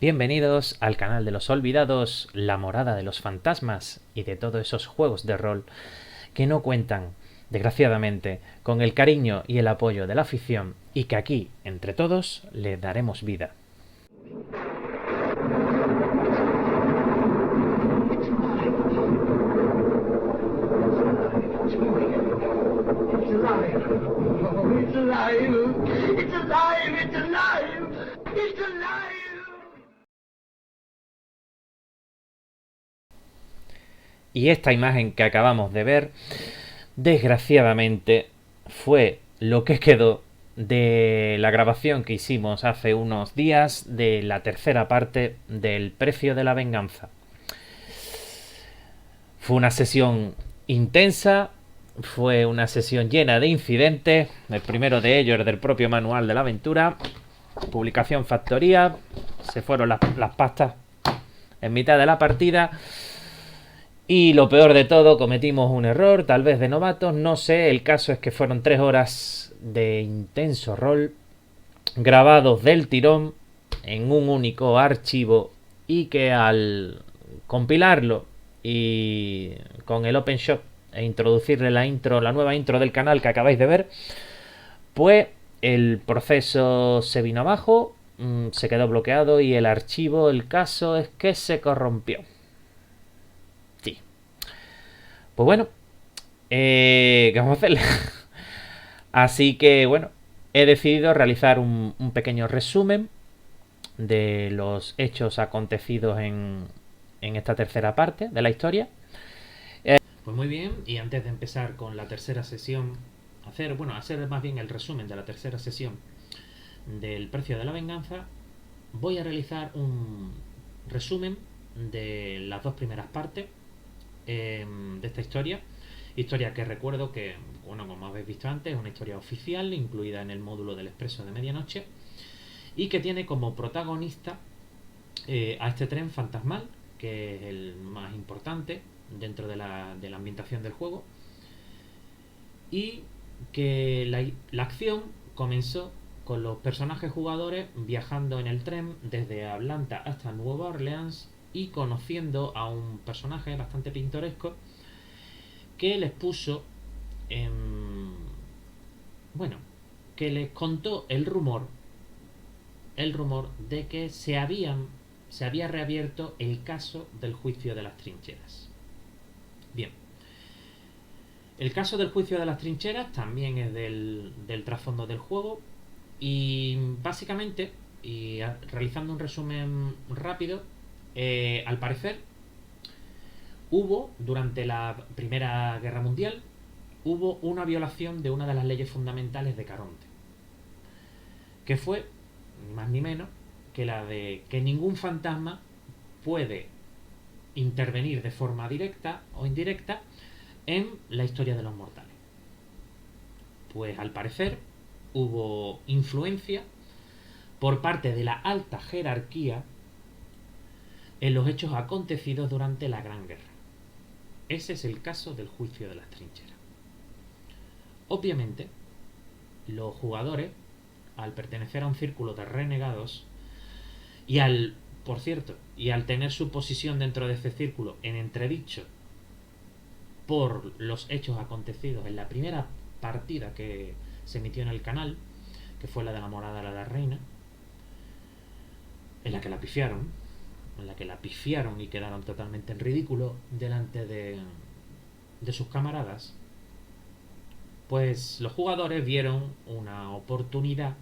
Bienvenidos al canal de los olvidados, la morada de los fantasmas y de todos esos juegos de rol que no cuentan, desgraciadamente, con el cariño y el apoyo de la afición y que aquí, entre todos, les daremos vida. Y esta imagen que acabamos de ver, desgraciadamente, fue lo que quedó de la grabación que hicimos hace unos días de la tercera parte del Precio de la Venganza. Fue una sesión intensa, fue una sesión llena de incidentes. El primero de ellos es del propio manual de la aventura. Publicación Factoría. Se fueron las pastas en mitad de la partida. Y lo peor de todo, cometimos un error, tal vez de novatos, no sé. El caso es que fueron 3 horas de intenso rol, grabados del tirón en un único archivo, y que al compilarlo y con el OpenShop e introducirle la nueva intro del canal que acabáis de ver, pues el proceso se vino abajo, se quedó bloqueado y el archivo, el caso es que se corrompió. Sí. Pues bueno, ¿qué vamos a hacerle? Así que bueno, he decidido realizar un pequeño resumen de los hechos acontecidos en esta tercera parte de la historia. Pues muy bien, y antes de empezar con la tercera sesión, hacer más bien el resumen de la tercera sesión del Precio de la Venganza, voy a realizar un resumen de las 2 primeras partes de esta historia. Historia que recuerdo que, bueno, como habéis visto antes, es una historia oficial incluida en el módulo del Expreso de Medianoche y que tiene como protagonista a este tren fantasmal, que es el más importante dentro de la ambientación del juego, y que la acción comenzó con los personajes jugadores viajando en el tren desde Atlanta hasta Nueva Orleans y conociendo a un personaje bastante pintoresco que les puso que les contó el rumor de que se había reabierto el caso del juicio de las trincheras. Bien, el caso del juicio de las trincheras también es del trasfondo del juego, y básicamente, y realizando un resumen rápido, al parecer hubo, durante la Primera Guerra Mundial, hubo una violación de una de las leyes fundamentales de Caronte, que fue, ni más ni menos, que la de que ningún fantasma puede intervenir de forma directa o indirecta en la historia de los mortales. Pues al parecer hubo influencia por parte de la alta jerarquía en los hechos acontecidos durante la Gran Guerra. Ese es el caso del juicio de las trincheras. Obviamente, los jugadores, al pertenecer a un círculo de renegados y al tener su posición dentro de ese círculo en entredicho por los hechos acontecidos en la primera partida que se emitió en el canal, que fue la de la morada de la reina, en la que la pifiaron y quedaron totalmente en ridículo delante de sus camaradas, pues los jugadores vieron una oportunidad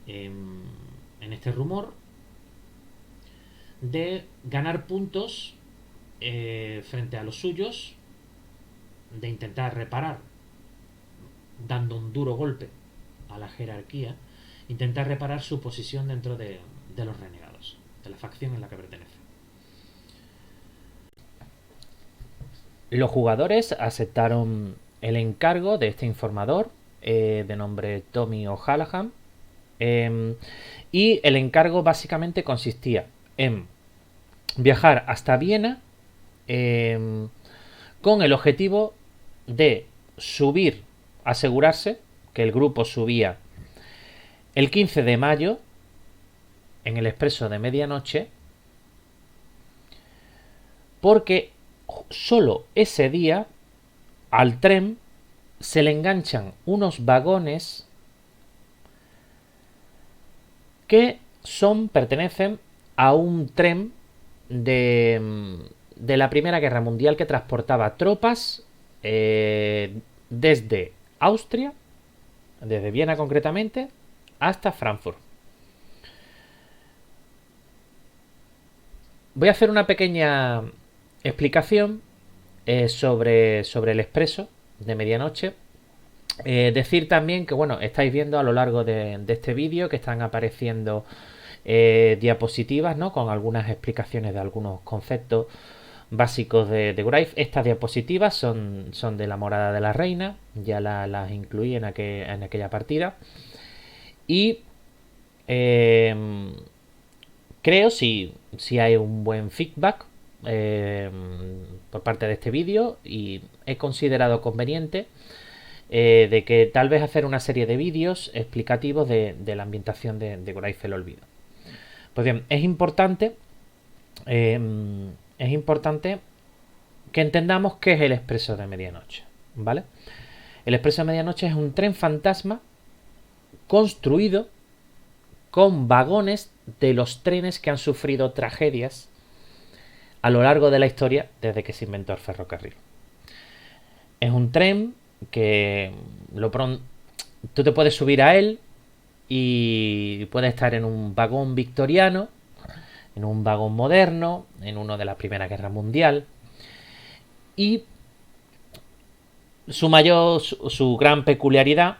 en este rumor de ganar puntos frente a los suyos, de intentar reparar, dando un duro golpe a la jerarquía, intentar reparar su posición dentro de los renegados, de la facción en la que pertenece. Los jugadores aceptaron el encargo de este informador, de nombre Tommy O'Hallahan, y el encargo básicamente consistía en viajar hasta Viena con el objetivo de subir, asegurarse que el grupo subía el 15 de mayo en el expreso de medianoche porque solo ese día al tren se le enganchan unos vagones que pertenecen a un tren de la Primera Guerra Mundial que transportaba tropas desde Austria, desde Viena concretamente, hasta Frankfurt. Voy a hacer una pequeña explicación sobre el expreso de medianoche. Decir también que, bueno, estáis viendo a lo largo de este vídeo que están apareciendo diapositivas, ¿no? Con algunas explicaciones de algunos conceptos básicos de Grave. Estas diapositivas son de la Morada de la Reina, ya las incluí en aquella partida. Y creo, si hay un buen feedback por parte de este vídeo, y he considerado conveniente de que tal vez hacer una serie de vídeos explicativos de la ambientación de Grave el Olvido. Pues bien, es importante que entendamos qué es el expreso de medianoche, ¿vale? El expreso de medianoche es un tren fantasma construido con vagones de los trenes que han sufrido tragedias a lo largo de la historia desde que se inventó el ferrocarril. Es un tren que tú te puedes subir a él y puedes estar en un vagón victoriano, en un vagón moderno, en uno de la Primera Guerra Mundial. Y su gran peculiaridad,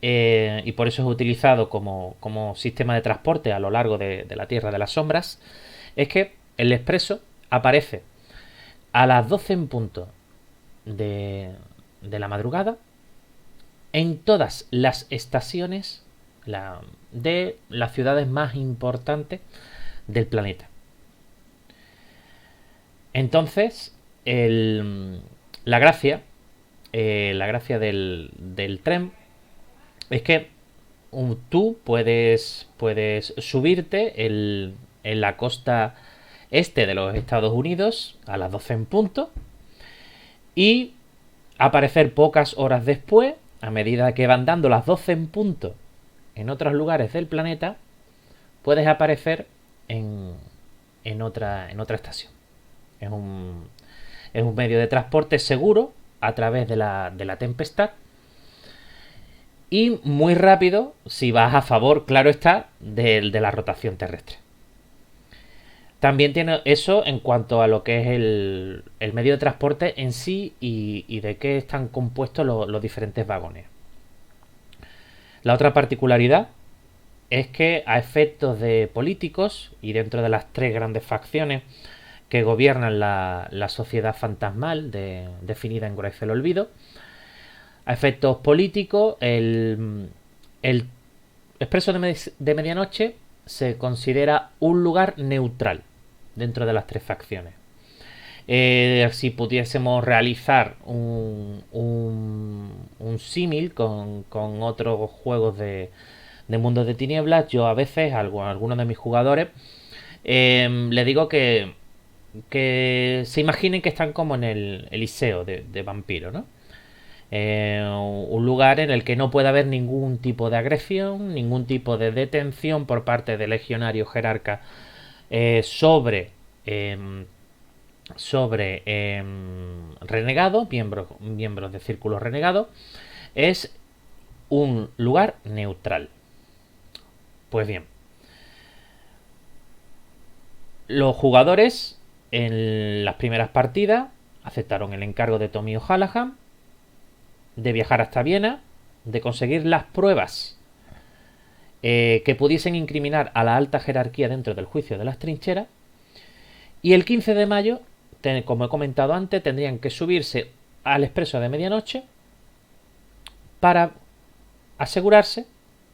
y por eso es utilizado como sistema de transporte a lo largo de la Tierra de las Sombras, es que el expreso aparece a las 12 en punto de la madrugada en todas las estaciones de las ciudades más importantes del planeta. Entonces, la gracia del tren es que tú puedes subirte en la costa este de los Estados Unidos a las 12 en punto y aparecer pocas horas después, a medida que van dando las 12 en punto en otros lugares del planeta, puedes aparecer en otra estación. Es un medio de transporte seguro a través de la tempestad y muy rápido si vas a favor, claro está, de la rotación terrestre. También tiene eso en cuanto a lo que es el medio de transporte en sí y de qué están compuestos los diferentes vagones. La otra particularidad es que a efectos de políticos y dentro de las tres grandes facciones que gobiernan la sociedad fantasmal definida en Grave el Olvido, a efectos políticos el expreso de medianoche se considera un lugar neutral dentro de las tres facciones. Si pudiésemos realizar un símil con otros juegos de mundos de tinieblas, yo a veces a algunos de mis jugadores le digo que se imaginen que están como en el Eliseo de Vampiro, ¿no? Un lugar en el que no puede haber ningún tipo de agresión, ningún tipo de detención por parte de legionarios jerarcas sobre renegados, miembros de círculos renegados. Es un lugar neutral. Pues bien, los jugadores en las primeras partidas aceptaron el encargo de Tommy O'Hallahan de viajar hasta Viena, de conseguir las pruebas que pudiesen incriminar a la alta jerarquía dentro del juicio de las trincheras, y el 15 de mayo, como he comentado antes, tendrían que subirse al expreso de medianoche para asegurarse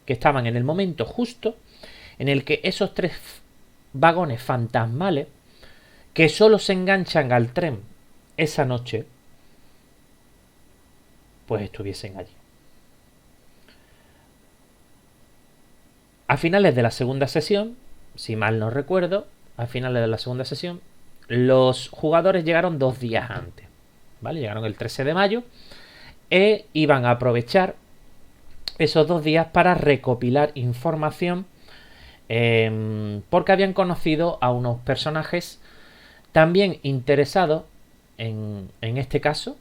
que estaban en el momento justo en el que esos tres vagones fantasmales que solo se enganchan al tren esa noche pues estuviesen allí. A finales de la segunda sesión si mal no recuerdo, al final de la segunda sesión, los jugadores llegaron 2 días antes, ¿vale? Llegaron el 13 de mayo e iban a aprovechar esos 2 días para recopilar información, porque habían conocido a unos personajes también interesados en este caso,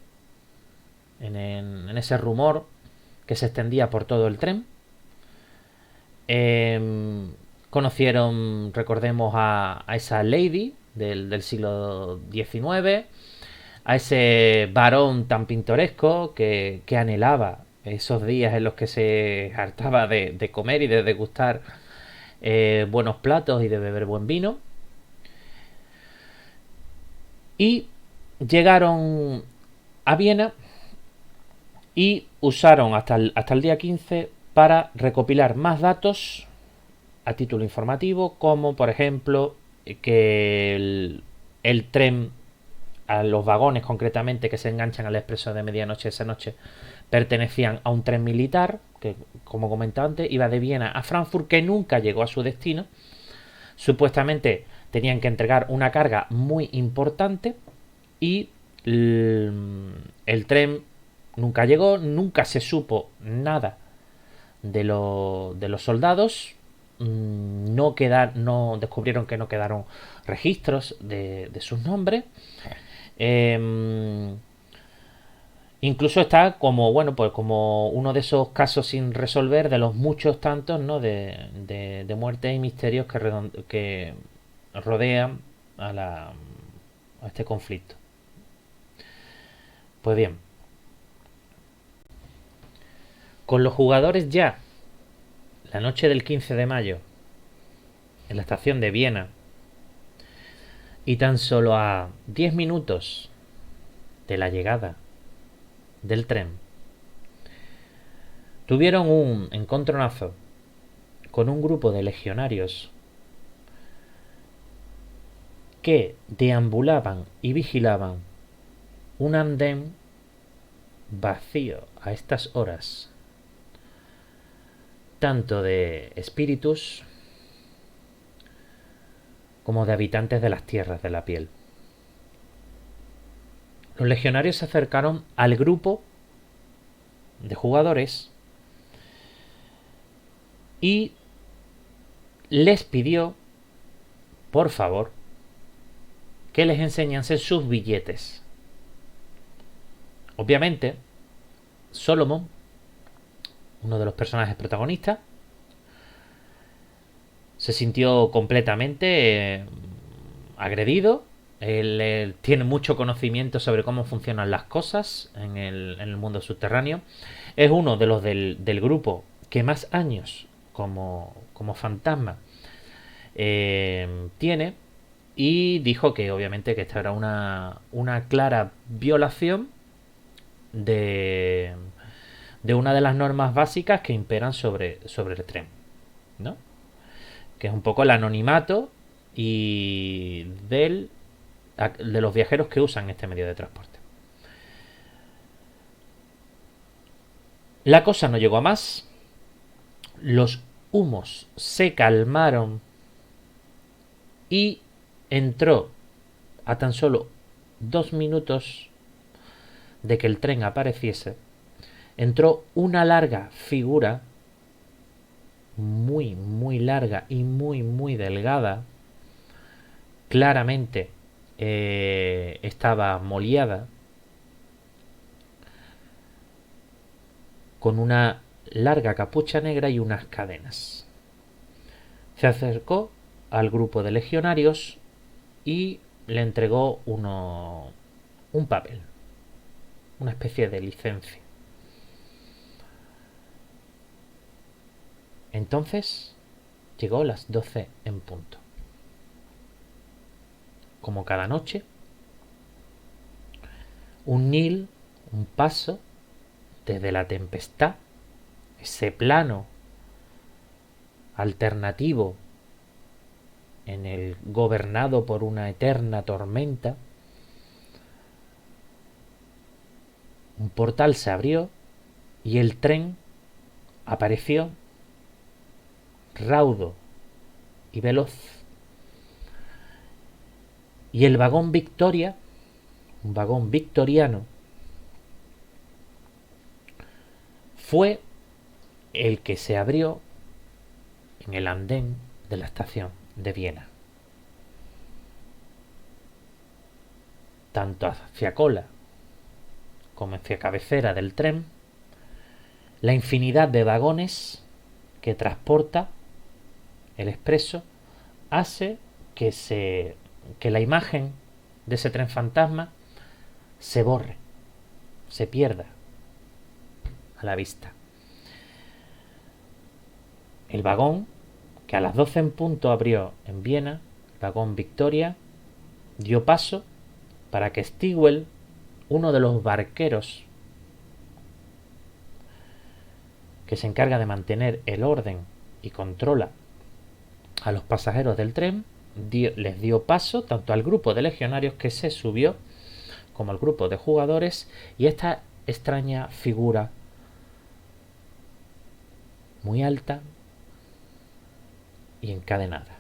en ese rumor que se extendía por todo el tren. Conocieron, recordemos, a esa lady del siglo XIX, a ese varón tan pintoresco que anhelaba esos días en los que se hartaba de comer y de degustar buenos platos y de beber buen vino. Y llegaron a Viena y usaron hasta el día 15 para recopilar más datos a título informativo, como por ejemplo que el tren, a los vagones concretamente que se enganchan al expreso de medianoche esa noche, pertenecían a un tren militar que, como comentaba antes, iba de Viena a Frankfurt, que nunca llegó a su destino. Supuestamente tenían que entregar una carga muy importante y el tren nunca llegó, nunca se supo nada de los soldados. No descubrieron que no quedaron registros de sus nombres. Incluso está como, bueno, pues como uno de esos casos sin resolver, de los muchos tantos, ¿no? de muertes y misterios que rodean a este conflicto. Pues bien, con los jugadores ya la noche del 15 de mayo en la estación de Viena y tan solo a 10 minutos de la llegada del tren, tuvieron un encontronazo con un grupo de legionarios que deambulaban y vigilaban un andén vacío a estas horas, tanto de espíritus como de habitantes de las tierras de la piel. Los legionarios se acercaron al grupo de jugadores y les pidió, por favor, que les enseñasen sus billetes. Obviamente, Solomon, uno de los personajes protagonistas, se sintió completamente agredido. Él tiene mucho conocimiento sobre cómo funcionan las cosas en el mundo subterráneo. Es uno de los del grupo que más años como fantasma tiene, y dijo que obviamente que esta era una clara violación de una de las normas básicas que imperan sobre el tren, ¿no? Que es un poco el anonimato y de los viajeros que usan este medio de transporte. La cosa no llegó a más. Los humos se calmaron y entró, a tan solo 2 minutos de que el tren apareciese, entró una larga figura, muy, muy larga y muy, muy delgada. Claramente estaba moliada, con una larga capucha negra y unas cadenas. Se acercó al grupo de legionarios y le entregó un papel, una especie de licencia. Entonces llegó las 12 en punto. Como cada noche, un Nil, un paso desde la tempestad, ese plano alternativo en el gobernado por una eterna tormenta. Un portal se abrió y el tren apareció raudo y veloz. Y el vagón Victoria, un vagón victoriano, fue el que se abrió en el andén de la estación de Viena. Tanto hacia cola como hacia cabecera del tren, la infinidad de vagones que transporta el expreso hace que la imagen de ese tren fantasma se borre, se pierda a la vista. El vagón, que a las 12 en punto abrió en Viena, el vagón Victoria, dio paso para que Stigwell, uno de los barqueros que se encarga de mantener el orden y controla a los pasajeros del tren, les dio paso tanto al grupo de legionarios que se subió como al grupo de jugadores y esta extraña figura muy alta y encadenada.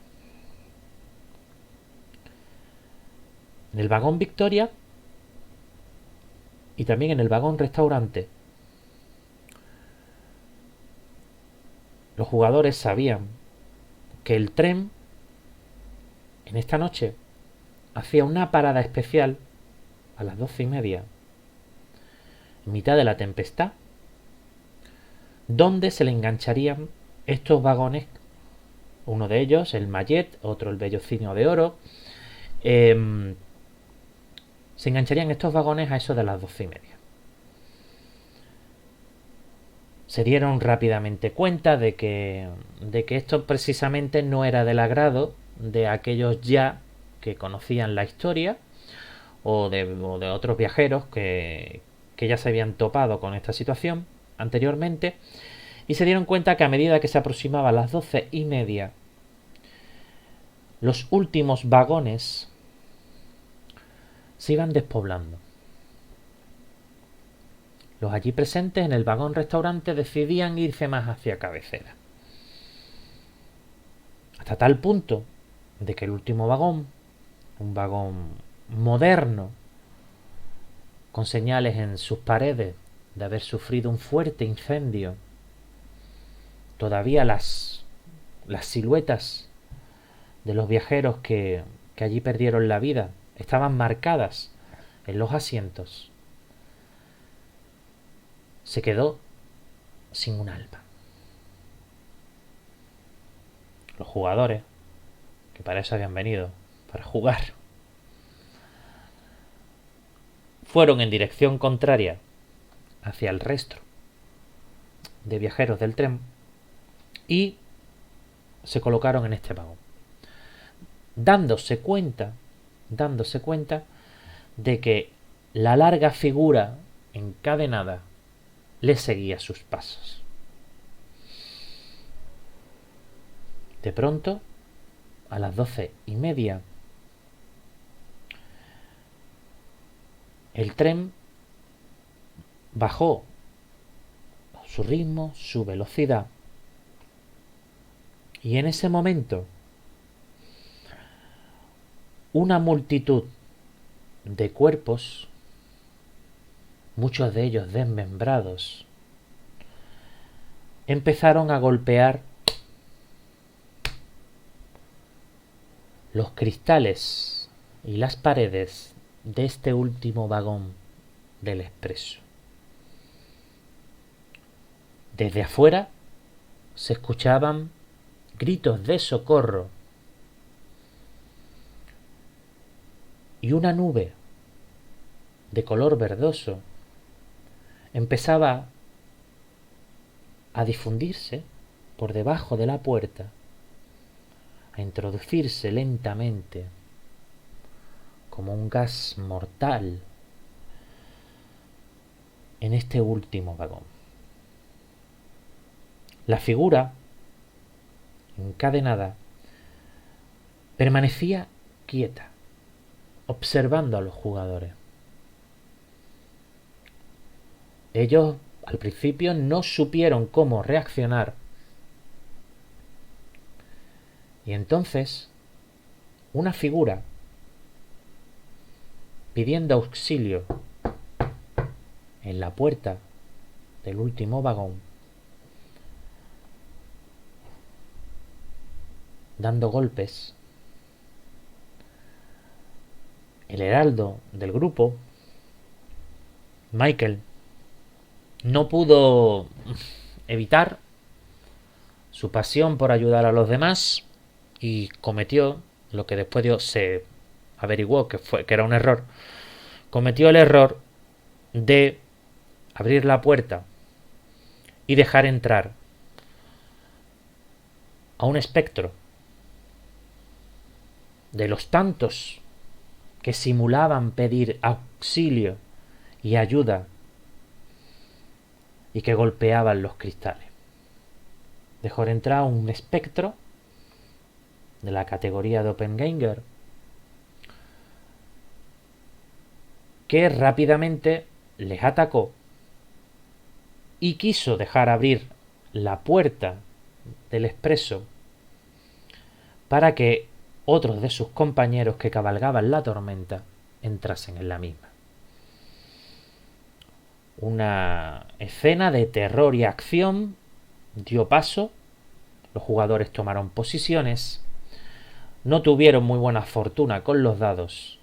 En el vagón Victoria y también en el vagón restaurante, los jugadores sabían que el tren en esta noche hacía una parada especial a las 12:30, en mitad de la tempestad, donde se le engancharían estos vagones, uno de ellos el Mayet, otro el Vellocinio de Oro. Se engancharían estos vagones a eso de las 12:30. Se dieron rápidamente cuenta de que esto precisamente no era del agrado de aquellos ya que conocían la historia o de otros viajeros que ya se habían topado con esta situación anteriormente, y se dieron cuenta que a medida que se aproximaba a las 12:30, los últimos vagones se iban despoblando. Los allí presentes en el vagón restaurante decidían irse más hacia cabecera, hasta tal punto de que el último vagón, un vagón moderno con señales en sus paredes de haber sufrido un fuerte incendio, todavía las siluetas de los viajeros que allí perdieron la vida estaban marcadas en los asientos, se quedó sin un alma. Los jugadores, que para eso habían venido, para jugar, fueron en dirección contraria hacia el resto de viajeros del tren y se colocaron en este vagón, dándose cuenta de que la larga figura encadenada le seguía sus pasos. De pronto, a las 12:30, el tren bajó su ritmo, su velocidad, y en ese momento una multitud de cuerpos, muchos de ellos desmembrados, empezaron a golpear los cristales y las paredes de este último vagón del expreso. Desde afuera se escuchaban gritos de socorro y una nube de color verdoso empezaba a difundirse por debajo de la puerta, a introducirse lentamente como un gas mortal en este último vagón. La figura encadenada permanecía quieta, observando a los jugadores. Ellos al principio no supieron cómo reaccionar Y entonces, una figura pidiendo auxilio en la puerta del último vagón, dando golpes. El heraldo del grupo, Michael, no pudo evitar su pasión por ayudar a los demás y cometió lo que después se averiguó que era un error. Cometió el error de abrir la puerta y dejar entrar a un espectro de los tantos que simulaban pedir auxilio y ayuda y que golpeaban los cristales. Dejó entrar a un espectro de la categoría de Doppelganger que rápidamente les atacó y quiso dejar abrir la puerta del expreso para que otros de sus compañeros que cabalgaban la tormenta entrasen en la misma. Una escena de terror y acción dio paso, los jugadores tomaron posiciones, no tuvieron muy buena fortuna con los dados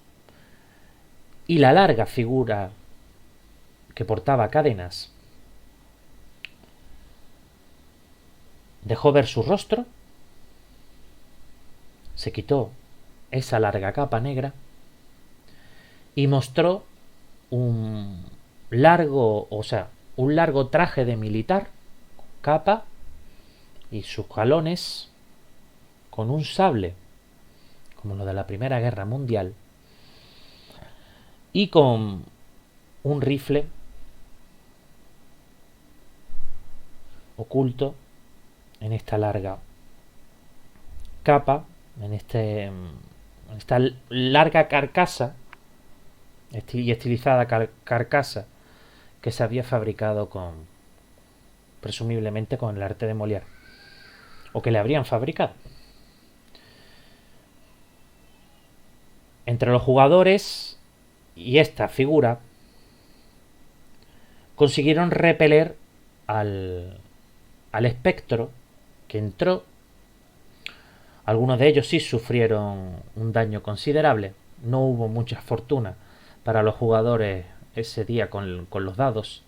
y la larga figura que portaba cadenas dejó ver su rostro, se quitó esa larga capa negra y mostró un largo traje de militar, capa y sus galones, con un sable como lo de la Primera Guerra Mundial y con un rifle oculto en esta larga capa, en esta larga carcasa y estilizada carcasa que se había fabricado presumiblemente con el arte de Molière, o que le habrían fabricado. Entre los jugadores y esta figura consiguieron repeler al espectro que entró. Algunos de ellos sí sufrieron un daño considerable. No hubo mucha fortuna para los jugadores ese día con los dados.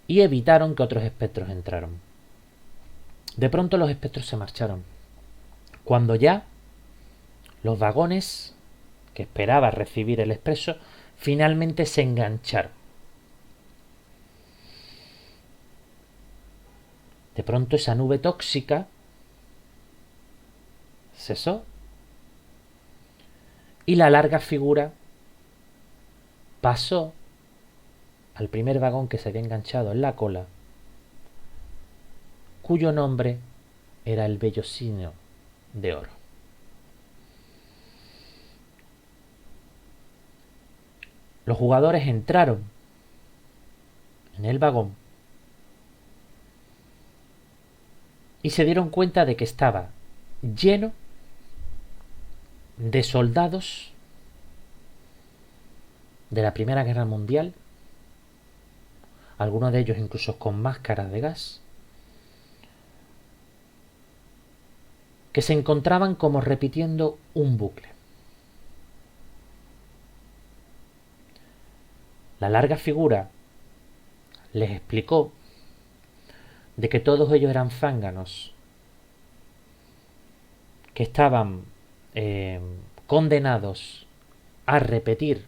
Y evitaron que otros espectros entraran. De pronto los espectros se marcharon. Cuando ya los vagones que esperaba recibir el expreso finalmente se engancharon. De pronto esa nube tóxica cesó y la larga figura pasó al primer vagón que se había enganchado en la cola, cuyo nombre era el Vellocino de Oro. Los jugadores entraron en el vagón y se dieron cuenta de que estaba lleno de soldados de la Primera Guerra Mundial, algunos de ellos incluso con máscaras de gas, que se encontraban como repitiendo un bucle. La larga figura les explicó de que todos ellos eran zánganos, que estaban condenados a repetir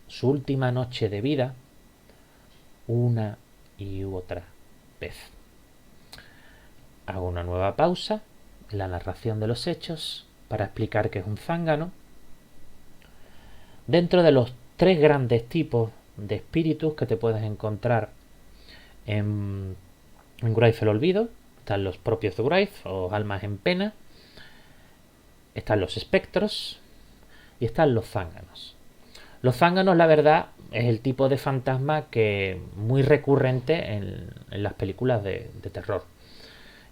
su última noche de vida una y otra vez. Hago una nueva pausa en la narración de los hechos para explicar qué es un zángano. Dentro de los tres grandes tipos de espíritus que te puedes encontrar en Graith el Olvido, están los propios de Graith o almas en pena, están los espectros y están los zánganos. Los zánganos, la verdad, es el tipo de fantasma que muy recurrente en las películas de terror.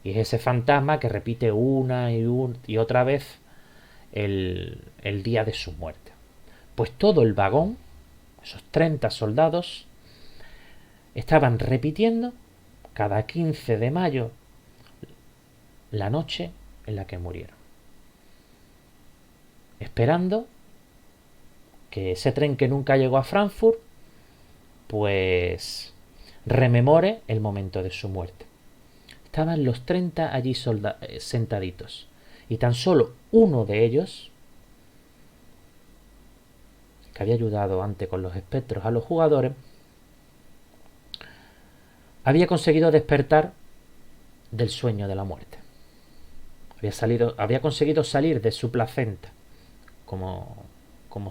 Y es ese fantasma que repite una y otra vez el día de su muerte. Pues todo el vagón, esos 30 soldados, estaban repitiendo cada 15 de mayo la noche en la que murieron, esperando que ese tren que nunca llegó a Frankfurt pues rememore el momento de su muerte. Estaban los 30 allí sentaditos, y tan solo uno de ellos, que había ayudado antes con los espectros a los jugadores, había conseguido despertar del sueño de la muerte. Había conseguido salir de su placenta, como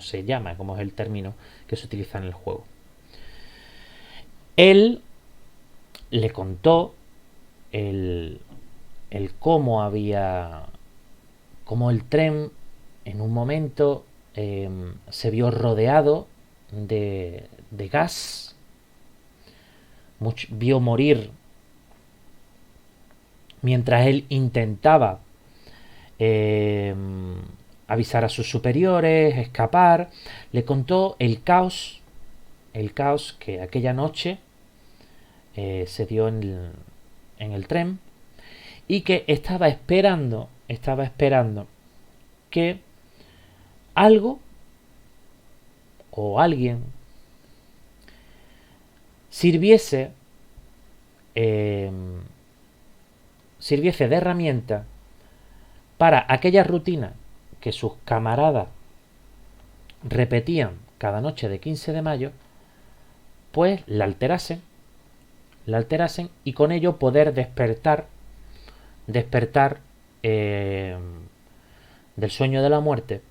se llama, como es el término que se utiliza en el juego. Él le contó el cómo el tren en un momento se vio rodeado de gas, vio morir mientras él intentaba avisar a sus superiores, escapar. Le contó el caos que aquella noche se dio en el tren, y que estaba esperando que algo o alguien sirviese de herramienta para aquella rutina que sus camaradas repetían cada noche de 15 de mayo, pues la alterasen y con ello poder despertar del sueño de la muerte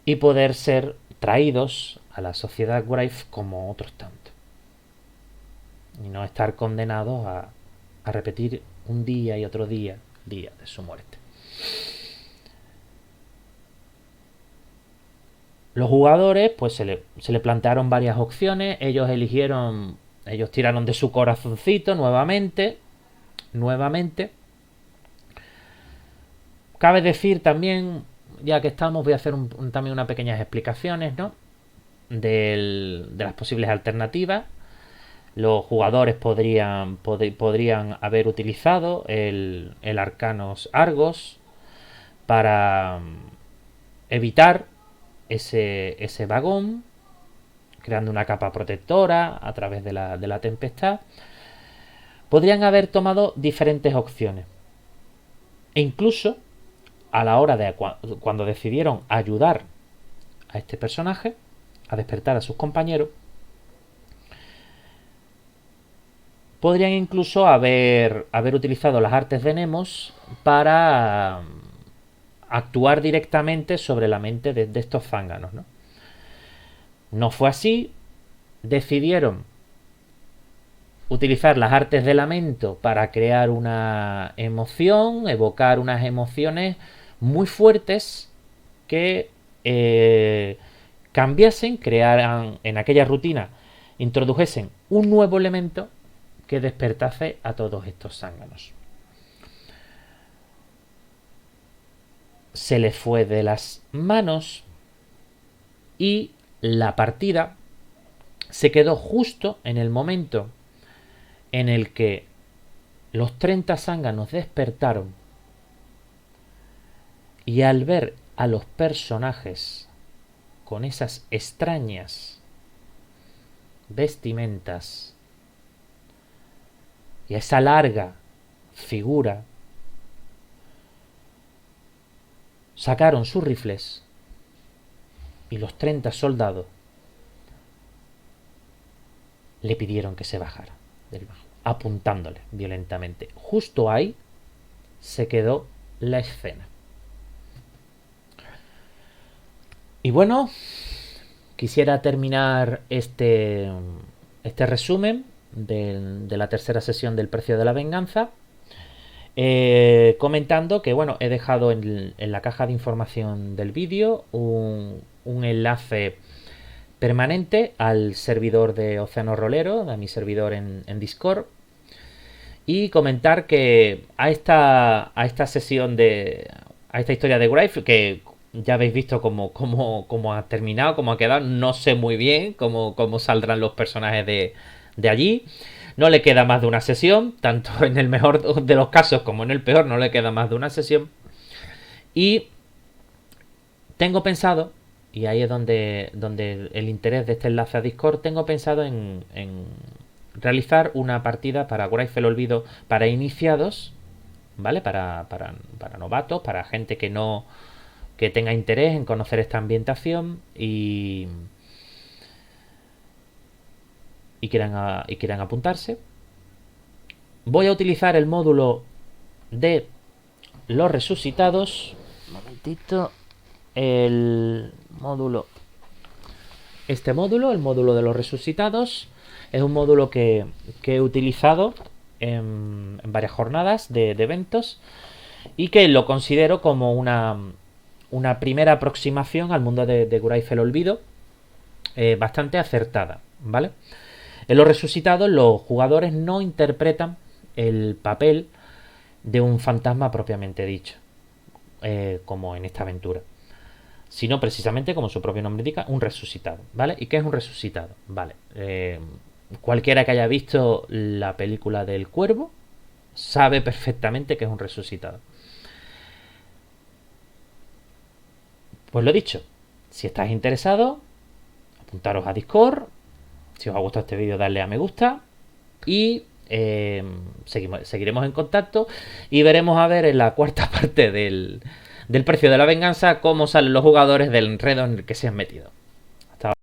y poder ser traídos a la sociedad Grave como otros tantos, y no estar condenados a repetir un día y otro día de su muerte. Los jugadores pues se le plantearon varias opciones. Ellos tiraron de su corazoncito nuevamente. Cabe decir también, ya que estamos, voy a hacer también unas pequeñas explicaciones, ¿no?, de las posibles alternativas. Los jugadores podrían haber utilizado el Arcanos Argos para evitar ese vagón, creando una capa protectora a través de la tempestad. Podrían haber tomado diferentes opciones, e incluso a la hora de cuando decidieron ayudar a este personaje a despertar a sus compañeros, podrían incluso haber utilizado las artes de Nemos para actuar directamente sobre la mente de estos zánganos, ¿no? No fue así. Decidieron utilizar las artes de lamento para crear una emoción, evocar unas emociones muy fuertes que cambiasen, crearan en aquella rutina, introdujesen un nuevo elemento que despertase a todos estos zánganos. Se les fue de las manos y la partida se quedó justo en el momento en el que los 30 zánganos despertaron, y al ver a los personajes con esas extrañas vestimentas y a esa larga figura, sacaron sus rifles, y los 30 soldados le pidieron que se bajara del bajo, apuntándole violentamente. Justo ahí se quedó la escena. Y bueno, quisiera terminar este resumen de la tercera sesión del Precio de la Venganza comentando que, bueno, he dejado en la caja de información del vídeo un enlace permanente al servidor de Océano Rolero, a mi servidor en Discord, y comentar que a esta sesión a esta historia de Grave, que ya habéis visto cómo ha terminado, cómo ha quedado, no sé muy bien cómo saldrán los personajes de allí. No le queda más de una sesión, tanto en el mejor de los casos como en el peor, no le queda más de una sesión. Y tengo pensado, y ahí es donde el interés de este enlace a Discord, tengo pensado en realizar una partida para Grave el Olvido para iniciados, ¿vale? Para novatos, para gente que tenga interés en conocer esta ambientación y quieran apuntarse. Voy a utilizar el módulo de los resucitados. Un momentito. El módulo. Este módulo, el módulo de los resucitados, es un módulo que he utilizado en varias jornadas de eventos y que lo considero como una primera aproximación al mundo de Grave el Olvido, bastante acertada, ¿vale? En los resucitados los jugadores no interpretan el papel de un fantasma propiamente dicho, como en esta aventura, sino precisamente, como su propio nombre indica, un resucitado, ¿vale? ¿Y qué es un resucitado? Vale, cualquiera que haya visto la película del Cuervo sabe perfectamente que es un resucitado. Pues lo dicho, si estáis interesados, apuntaros a Discord. Si os ha gustado este vídeo, darle a me gusta. Y seguiremos en contacto. Y veremos a ver en la cuarta parte del precio de la venganza cómo salen los jugadores del enredo en el que se han metido.